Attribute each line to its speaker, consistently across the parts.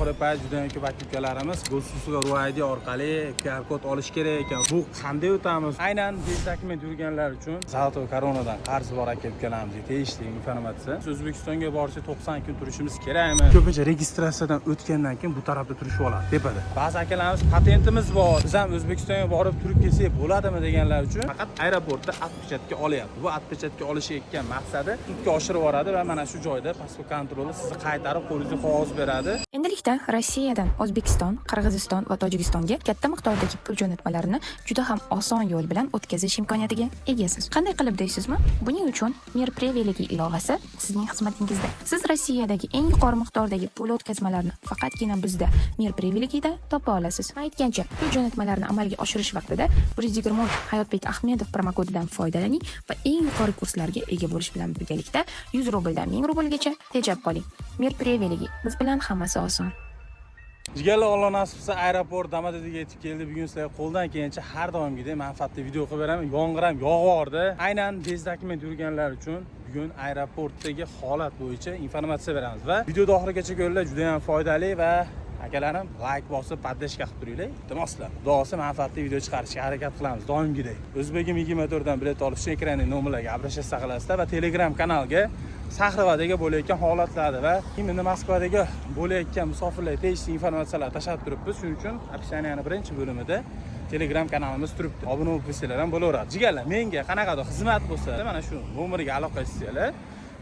Speaker 1: oxirgi payt juda ko'p aka-ukalarimiz Go'susiga ro'ydi orqali QR kod olish kerak ekan. Bu qanday o'tamiz? Aynan dokument yurganlar uchun Zaltoy Koronadan qarzi bor aka-ukalarimizga tegishli informatsiya. O'zbekistonga borsa 90 kun turishimiz kerakmi? Ko'pincha registratsiyadan o'tgandan keyin bu tarafda turishib oladi tepada. Ba'zi akalarimiz patentimiz bor, biz ham O'zbekistonga borib turib kelsak bo'ladimi deganlar uchun faqat aeroportda atpechatga olyapti. Bu atpechatga olishayotgan maqsadi sudga oshirib yuboradi va mana shu joyda pasport kontroli sizni qaytarib qo'lingizga qog'oz beradi.
Speaker 2: Endilikda Rossiyadan O'zbekiston, Qirg'iziston va Tojikistonga katta miqdordagi pul jo'natmalarini juda ham oson yo'l bilan o'tkazish imkoniyatiga egasiz. Qanday qilib deysizmi? Buning uchun Mir Privilegi ilovasi sizning xizmatingizda. Siz Rossiyadagi eng yuqori miqdordagi pul o'tkazmalarni faqatgina bizda Mir Privilegida topa olasiz. Aytgancha, pul jo'natmalarini amalga oshirish vaqtida 120 Hayotbek Ahmedov promokodidan foydalaning va eng yuqori kurslarga ega bo'lish bilan birgalikda 100 rubldan 1000 rublgacha tejab qoling. Mir Privilegi, biz bilan hammasi oson.
Speaker 1: Jigarlar, Alloh nasib qilsa aeroport Domodedga yetib keldi. Bugun sizlarga qo'ldan kelgancha har doimgidek manfaatli video qilib beraman. Yomg'ir ham yog'vordi. Aynan dokument yurganlar uchun bugun aeroportdagi holat bo'yicha informatsiya beramiz va videoni oxirigacha ko'ringlar, juda ham foydali va akalarim like bosib podpishka qilib turinglar. Iltimoslar. Xudo olsa manfaatli video chiqarishga harakat qilamiz doimgidek. O'zbegim 24 dan bilet olish uchun ekrandagi nomerlarga abrashasiz qilasizlar va Telegram kanalga Sahrivadagi bo'layotgan holatlarni va kimni Moskvadagi bo'layotgan musofirlarga tegishli informatsiyalar tashab turibmiz. Shuning uchun opsiyaning birinchi bo'limida Telegram kanalimiz turibdi. Obuna bo'lib qo'ysanglar ham bo'laveradi. Jigarlar, menga qanaqadir xizmat bo'lsa, mana shu nomerga aloqa qilsanglar,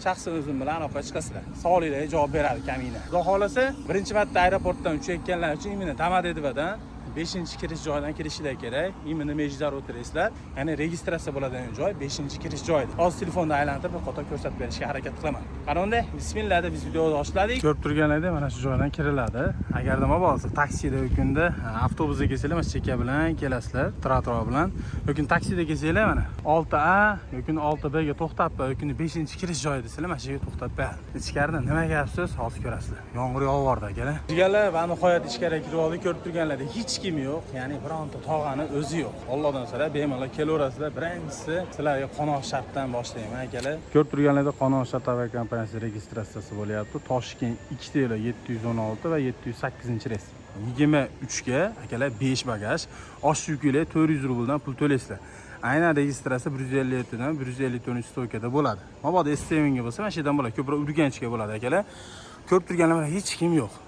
Speaker 1: shaxsan o'zim bilan aloqa chiqasizlar. Savolinglarga javob beradi kamina. Xudo xolasa, birinchi marta aeroportdan uchayotganlar uchun imini Domodeddan 5-kirish joydan kirishinglar kerak. Imini mejizlar o'tiraysizlar. Ya'ni registratsiya bo'ladigan joy 5-kirish joyda. Hozir telefonda aylantirib bir qator ko'rsatib berishga harakat qilaman. Qarangda, bismillah deb biz videoni boshladik. Ko'rib turganlarda mana shu joydan kiriladi. Agarda bo'lsa taksida yo'kunda avtobusga kelsanglar, mana cheka bilan kelasizlar, trotuar bilan. Yoki taksida kelsanglar mana 6A yoki 6B ga to'xtab, yoki 5-kirish joy desanglar, mana shu yerga to'xtab beradi. Ichkarida nima gap so'z hozir ko'rasizlar. Yomg'ir yog'vordi akalar. Jigarlar, va nihoyat ichkariga kirib oldik. Ko'rib turganlarda hech kim yo'q, ya'ni bironta tog'ani o'zi yo'q. Allohdan so'rab bemalol kelaverasizlar. Birinchisi sizlarga Qo'noq shartdan boshlayman akalar. Ko'rib turganlarda Qo'noq shart aviakompaniyasi registratsiyasi bo'lyapti. Toshkent 2T716 va 708-reys. 23 ga akalar 5 bagaj, osh yukilar 400 rubldan pul to'laysizlar. Aynan registratsiya 157 dan 154 stoykada bo'ladi. Mabodo S7 ga bo'lsa, mana shu yerdan bo'ladi. Ko'proq Urganchga bo'ladi akalar. Ko'rib turganlar hech kim yo'q.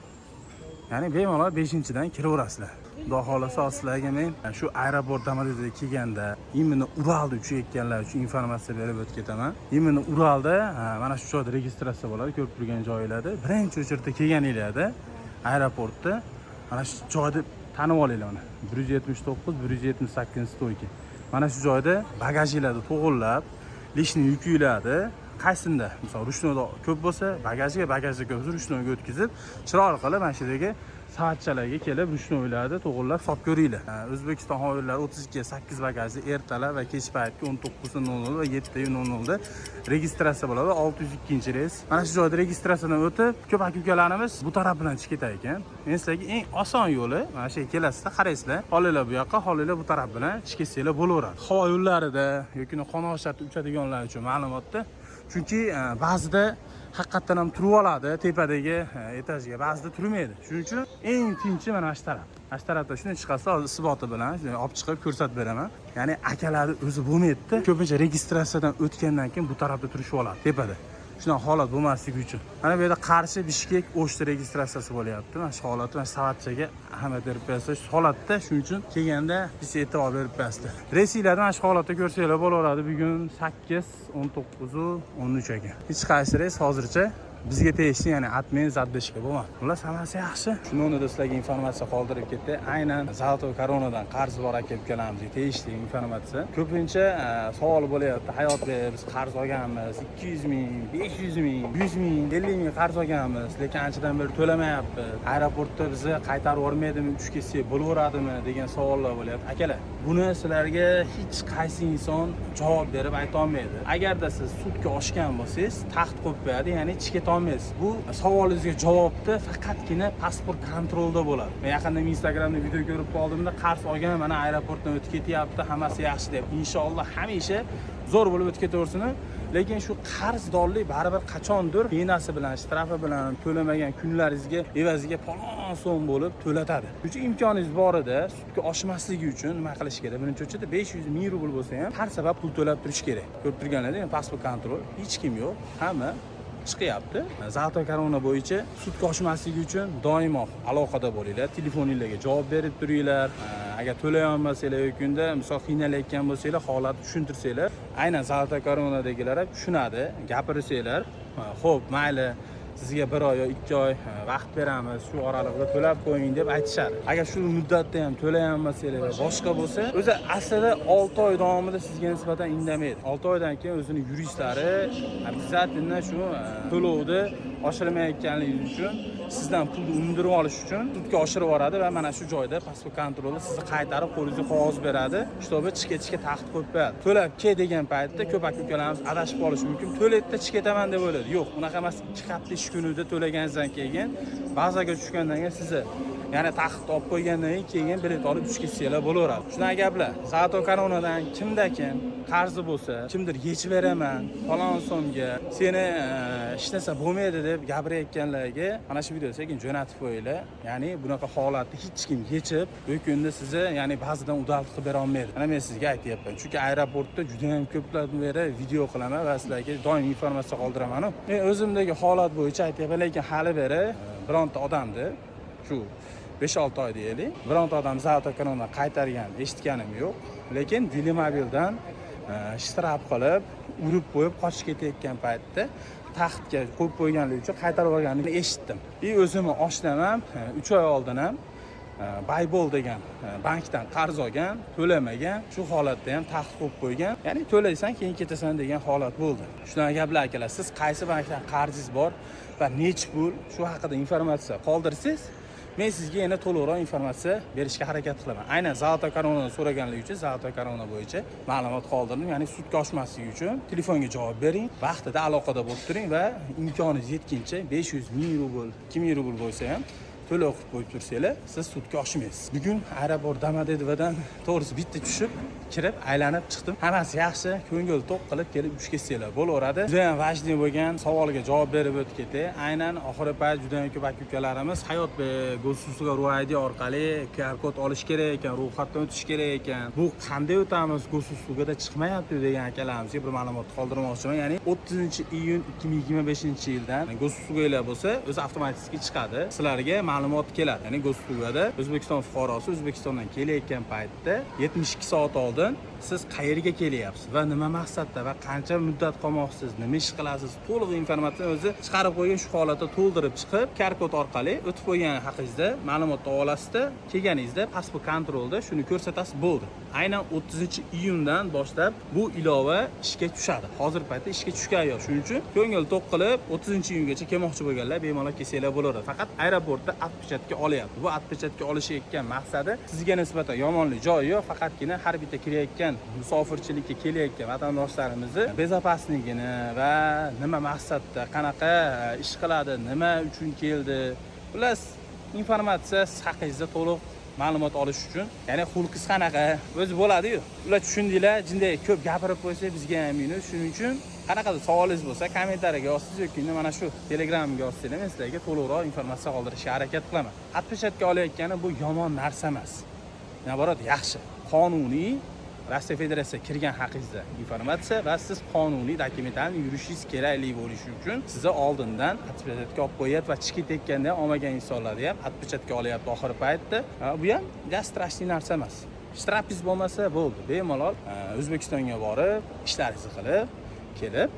Speaker 1: Ya'ni bemalol 5-dan kiraverasizlar. Xudo xolasa sizlarga men shu aeroport Domodedga kelganda imini Uralda uchayotganlar uchun informatsiya berib o'tib ketaman. Imini Uralda mana shu joyda registratsiya bo'ladi, ko'rib turgan joylarda. Birinchi o'chirda kelganinglarda aeroportda mana shu joyda tanib olinglar mana. 179, 178 stoyka. Mana shu joyda bagajinglarni to'g'irlab, lishni yukinglarni qaysinda, misol rushnoda ko'p bo'lsa, bagajga ko'p bo'lsa, rushnoga o'tkazib, chiroyli qilib mana shu yerga soatchalarga kelib rushnoylarni to'g'irlab solib ko'ringlar. O'zbekiston havo yo'llari 32-8 bagajli ertalab va kech paytga 19:00 va 7:00 da registratsiya bo'ladi. 602-reys. Mana shu joyda registratsiyadan o'tib, ko'p aka-ukalarimiz bu taraf bilan chiqib ketar ekan. Men sizlarga eng oson yo'li, mana shu yerga kelasizlar, qaraysizlar. Holinglar bu yoqqa, holinglar bu taraf bilan chiqib ketsanglar bo'laveradi. Havo yo'llarida yoki Qo'noq shartda uchadiganlar uchun ma'lumotda. Chunki ba'zida haqiqatan ham turib oladi tepadagi etajga, ba'zida turmaydi. Shuning uchun eng tinchi mana shu taraf. Mana shu tarafda shuni chiqarsa, hozir isboti bilan shuni olib chiqib ko'rsatib beraman. Ya'ni akalarni o'zi bo'lmaydi. Ko'pincha registratsiyadan o'tgandan keyin bu tarafda turishib oladi tepada. Shunaqa holat bo'lmasligi uchun. Mana bu yerda Qarshi, Bishkek, O'shda registratsiyasi bo'lyapti. Mana shu holatda mana savatchaga ahamiyat berib bersa, shu holatda shuning uchun kelganda biz e'tibor berib berasizlar. Reyslarni mana shu holatda ko'rsanglar bo'laveradi. Bugun 8, 19, 13 ekan. Hech qaysi reys hozircha bizga tegishli, ya'ni admin zadbeshga bo'lmadi. Ular hammasi yaxshi. Shuni sizlarga informatsiya qoldirib ketdi. Aynan Zaltoy Koronadan qarzi bor aka-ukalarimizga tegishli informatsiya. Ko'pincha savol bo'lyapti. Hayotda biz qarz olganmiz, 200 ming, 500 ming, 100 ming, 50 ming qarz olganmiz, lekin anchadan beri to'lamayapti. Aeroportda bizni qaytarib yubormaydimi, uch kelsak bo'laveradimi degan savollar bo'lyapti. Akalar, buni sizlarga hech qaysi inson javob berib ayta olmaydi. Agarda siz sudga oshgan bo'lsangiz, taxt qo'yib beradi, ya'ni chiqib olmaysiz. Bu savolingizga javobda faqatgina pasport kontrolda bo'ladi. Men yaqinda Instagramda video ko'rib qoldimda, qarz olgan, mana aeroportdan o'tib ketyapti, hammasi yaxshi deb. Inshaalloh hamisha zo'r bo'lib o'tib ketaversin. lekin shu qarzdorlik baribir qachondir penasi bilan, shtrafi bilan to'lamagan kunlaringizga evaziga falon so'm bo'lib to'latadi. Shuning uchun imkoningiz bor edi, sudga oshmasligi uchun nima qilish kerak? Birinchi o'chida 500 ming rubl bo'lsa ham har sabab pul to'lab turish kerak. Ko'rib turganlaringiz, pasport kontrol hech kim yo'q, hamma chiqyapti. Zaltoy korona bo'yicha sudga oshmasligi uchun doimo aloqada bo'linglar, telefoningizga javob berib turinglar. Agar to'lay olmasanglar yokunda misol qiynalayotgan bo'lsanglar, holatni tushuntirsanglar, aynan Zaltoy koronadagilar ham tushunadi, gapirsanglar, xo'p, mayli, sizga 1 oy yo 2 oy vaqt beramiz, shu oralig'ida to'lab qo'ying deb aytishadi. Agar shu muddatda ham to'lay olmasanglar va boshqa bo'lsa, o'zi aslida 6 oy davomida sizga nisbatan indamaydi. 6 oydan keyin o'zining yuristlari обязательно shu to'lovni oshirmayotganligi uchun sizdan pulni undirib olish uchun sudga oshirib yuboradi va mana shu joyda pasport kontroli sizni qaytarib qo'lingizga qog'oz beradi, shtobi chiqetishga taxt qo'yib qo'yadi. To'lab kel degan paytda ko'p aka-ukalarimiz adashib qolishi mumkin. To'laydi, chiqetaman deb o'yladi. Yo'q, unaqa emas. 2 hafta ish kunida to'laganingizdan keyin bazaga tushgandan keyin sizni yana taxt olib qo'ygandan keyin bilet olib ishga tushsanglar bo'laveradi. Shunaqa gaplar. Zaltoy koronadan kimda-kim qarzi bo'lsa, kimdir yechib beraman, falon so'mga seni hech narsa bo'lmaydi deb gapirayotganlarga mana shu videoni sekin jo'natib qo'yinglar. Ya'ni bunaqa holatni hech kim yechib, bu kunda sizni ya'ni ba'zidan udal qilib bera olmaydi. Mana men sizga aytyapman. Chunki aeroportda juda ham ko'plardan beri video qilaman va sizlarga doim informatsiya qoldiraman. Men o'zimdagi holat bo'yicha aytyapman, lekin hali beri bironta odamni shu 5-6 oy deylik, bironta odam Zaltoy korona qaytargan eshitganim yo'q. Lekin Dilimobildan shtraf qilib, urib qo'yib qochib ketayotgan paytda taxtga qo'yib qo'yganligi uchun qaytarib olganini eshitdim. O'zimni oshnam 3 oy oldin ham Baybol degan bankdan qarz olgan, to'lamagan, shu holatda ham taxt qo'yib qo'ygan. Ya'ni to'laysan, keyin ketasan degan holat bo'ldi. Shunaqa gaplar akalar, siz qaysi bankdan qarzingiz bor va necha pul, shu haqida informatsiya qoldirsangiz, men sizga yana to'liqroq informatsiya berishga harakat qilaman. Aynan Zaltoy koronani so'raganligi uchun Zaltoy korona bo'yicha ma'lumot qoldirdim. Ya'ni sudga oshmasligi uchun telefonga javob bering, vaqtida aloqada bo'lib turing va imkoningiz yetguncha 500 ming rubl, 2 ming rubl bo'lsa ham to'lov qilib qo'yib tursanglar, siz sudga oshmaysiz. Bugun aeroport Domodedovodan to'g'risi bitta tushib, kirib, aylanib chiqdim. Hammasi yaxshi, ko'ngil to'q qilib kelib ishga tushsanglar bo'laveradi. Juda ham vajli bo'lgan savolga javob berib o'tib ketay. Aynan oxirgi payt juda ham ko'p aka-ukalarimiz hayot go'susiga RUID orqali QR kod olish kerak ekan, ro'yxatdan o'tish kerak ekan. Bu qanday o'tamiz, go'susligida chiqmayapti degan akalarimizga bir ma'lumot qoldirmoqchiman. Ya'ni 30-iyun 2025-yildan go'susliginglar bo'lsa, o'zi avtomatik chiqadi. Sizlarga ma'lumot keladi. Ya'ni go'suslugida O'zbekiston fuqarosi O'zbekistondan kelayotgan paytda 72 soat oldin siz qayerga kelyapsiz va nima maqsadda va qancha muddat qolmoqsiz, nima ish qilasiz, to'liq informatsiyani o'zi chiqarib qo'ygan, shu holatda to'ldirib chiqib, QR kod orqali o'tib qo'ygan haqingizda ma'lumot olasizda, kelganingizda pasport kontrolda shuni ko'rsatasiz, bo'ldi. Aynan 30-iyundan boshlab bu ilova ishga tushadi. Hozir paytda ishga tushgan yo'q. Shuning uchun ko'ngil to'q qilib 30-iyungacha kelmoqchi bo'lganlar bemalol kelsanglar bo'laveradi. Faqat aeroportda atpechatga olyapti. Bu atpechatga olishayotgan maqsadi sizga nisbatan yomonlik joyi yo'q, faqatgina har bitta kelayotgan musofirchilikka kelayotgan vatandoshlarimizni bezopasligini va nima maqsadda, qanaqa ish qiladi, nima uchun keldi, plus informatsiya haqingizda to'liq ma'lumot olish uchun, ya'ni xulqingiz qanaqa, o'zi bo'ladi-yu. Ular tushundinglar, jinday ko'p gapirib qo'ysa bizga ham minus. Shuning uchun qanaqadir savolingiz bo'lsa, kommentariyaga yozsiz yoki mana shu Telegramga yozsanglar, men sizlarga to'liqroq informatsiya qoldirishga harakat qilaman. Atpechatga olayotgani bu yomon narsa emas. Naborat yaxshi, qonuniy Rossiya Federatsiyasiga kirgan haqingizda informatsiya va siz qonuniy dokumentalni yurishingiz kerakli bo'lishi uchun sizni oldindan atpechatga olib qo'yadi va chiqib ketganda olmagan insonlarni ham atpechatga olyapti oxirgi paytda. Bu ham strashli narsa emas. Shtrapingiz bo'lmasa bo'ldi, bemalol O'zbekistonga borib, ishlaringizni qilib, kelib,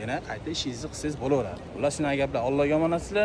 Speaker 1: yana qayta ishingizni qilsangiz bo'laveradi. Ular shunaqa gaplar. Allohga omonat sizlar.